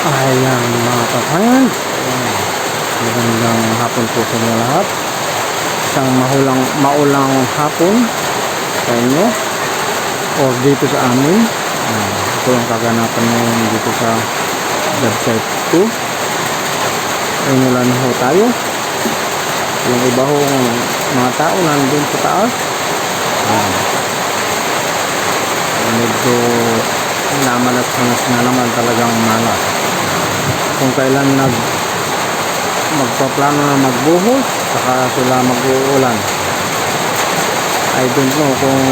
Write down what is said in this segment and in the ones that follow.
Ayan mga ka-friend, magandang hapon po sa inyo lahat. Isang maulang hapon sa inyo o dito sa amin. Ito ang kaganapan ngayon dito sa job site 2. Inulan ho tayo. Yung iba hong mga tao nandun sa taas. Medyo namalas-malas na naman, talagang malas. Kung kailan magpaplano na magbuhos, saka sila mag-uulan. I don't know kung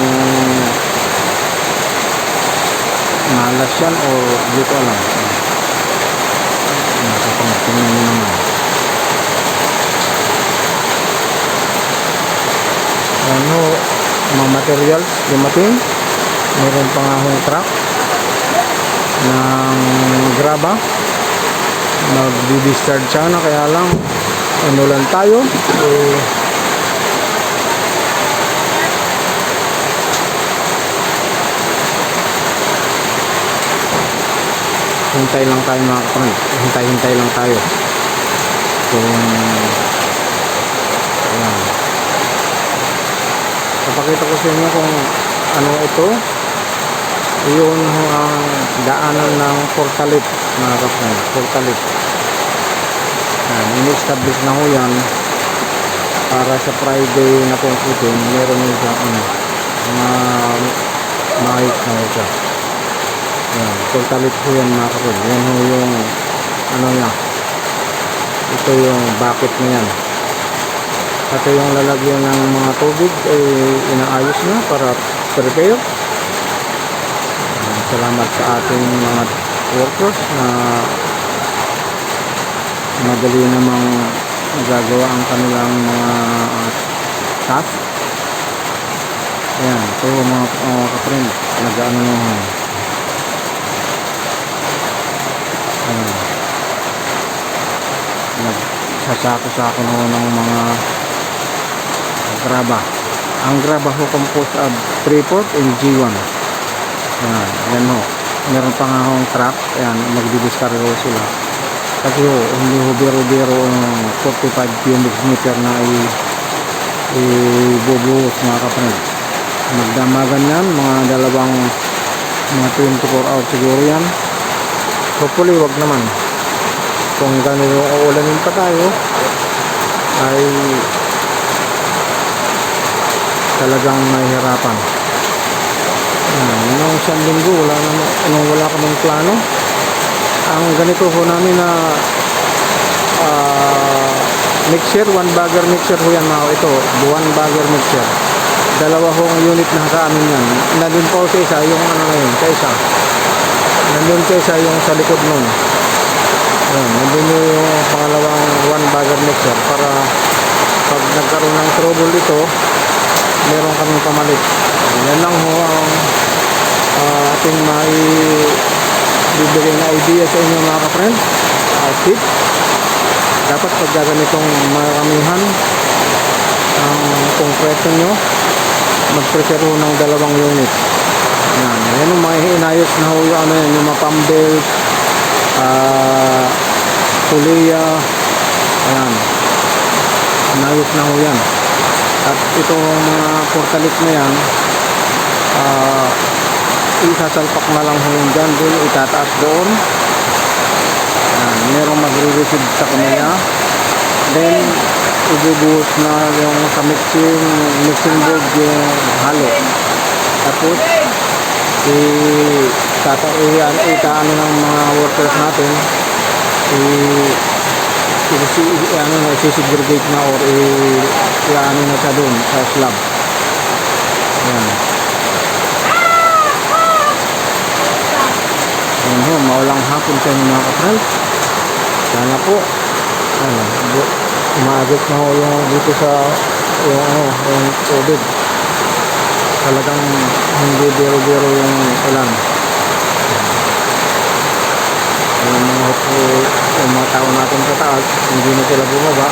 malas yan o di ko alam. Tingnan nyo naman. Ano, mga materials dumating. Meron pa nga hong truck ng graba. Magdi-discharge sana, kaya lang inulan tayo. Hintay lang tayo mga kapatid. Hintay lang tayo. Kung ayan. Papakita ko sa inyo kung ano ito. Yun ang daanan ng Portalit mga kapatid. Portalit. Ini-establish na ho yan para sa Friday na conclusion. Meron yung sa maayos na ho siya. Yan, Portalit ho yan mga kapatid. Yan ho yung ano niya. Ito yung bucket na yan. At yung lalagyan ng mga tubig ay inaayos na para prepare. Salamat sa ating mga workers na madali namang nagagawa ang kanilang mga task. Ayan, ito mga kapatid, nag-ano naman. Ayan, nagsasako-sako naman ng mga graba. Ang graba ho composed of 3/4 and G1. Ayan ho, meron pa nga hong truck. Ayan, magdidiscarga ho sila. Kasi ho, hindi ho biro-biro 45 cubic meter na ibubuhos mga kapatid. Magdamagan yan, mga 24 hours siguro yan. Hopefully wag naman. Kung gano'n uulanin pa tayo ay talagang mahihirapan. Nung isang linggo wala kaming plano. Ang ganito ho namin na mixer, 1 bagger mixer ho yan mga ito, 1 bagger mixer, 2 hong unit na sa amin yan. Nandun po sa isa yung ano ngayon, nandun sa isa yung sa likod nun. Nandun yung pangalawang 1 bagger mixer para pag nagkaroon ng trouble ito, meron kaming pamalit. Yan lang ho ang ating bibigay na idea sa inyo mga ka-friend. Tip, dapat pag ganitong maramihan ang konkreto nyo, mag-prepare ng 2 unit. Yan yung may inayos na ho yung yung mga pump belt, puliya. Ayan, inayos na ho yan. At itong mga portalit na yan, isasalpak na lang ho yung dyan, doon itataas doon. Merong magre-receive sa kanila, then ibubuhos na yung sa mixing board yung halo. Tapos itaano ng mga workers natin, i-segregate na or i-ano na siya doon sa slab. Ayan. Ayan, maulang hapon sa inyo mga ka-friend. Sana po umagos na ho yung dito sa yung tubig. Talagang hindi biro-biro yung ulan. Yung mga tao natin sa taas, hindi na sila bumaba.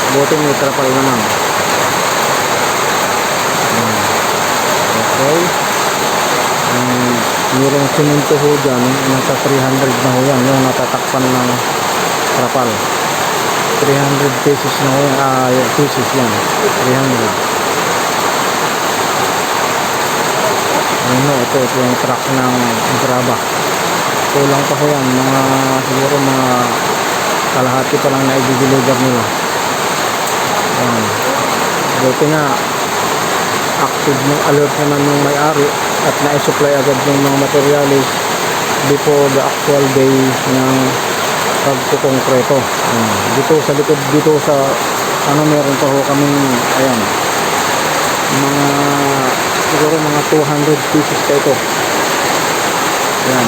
Buti may trapal naman. Okay. Mayroong simento ho dyan, nasa 300 na ho yan, yung natatakpan ng trapal. 300 pesos na ho yan, pesos yan, 300. Ano, ito yung truck ng graba. Kulang pa ho yan, siguro mga kalahati pa lang na i-deliver nila. Ayan. Buti nga, active ng alert naman yung may-ari at na-supply agad yung mga materialis before the actual day ng pagkukongkreto. Dito sa likod, dito sa meron pa ho kaming ayan, mga siguro mga 200 pieces pa ito. Ayan,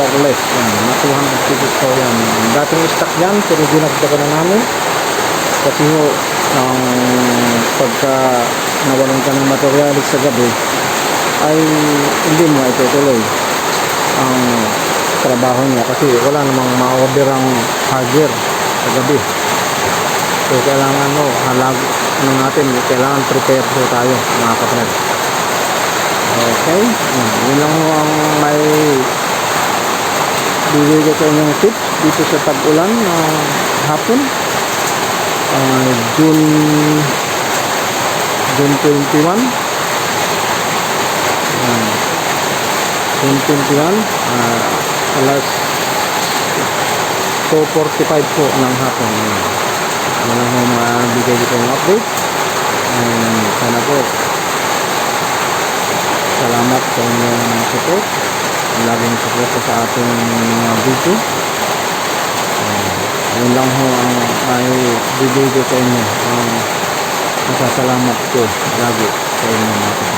or less, mga 200 pieces pa yan. Dating stock yan pero dinagdagan na namin kasi ho pagka nawalan ka ng materialis sa gabi ay hindi mo itutuloy ang trabaho niya kasi wala namang ma-order ang hardware sa gabi. So kailangan kailangan prepared po tayo mga kapatid. Okay, yun lang ang may bibigay ko inyong tips dito sa tag-ulan hapon, June 21 alas 4:45 po ng hapon. Yan ang mabigay dito ng update. Sana po salamat sa inyong support, laging support sa ating mga video. Yun lang ho ang ay bibigay sa inyo. Masasalamat ko lagi sa inyo mga kapatid.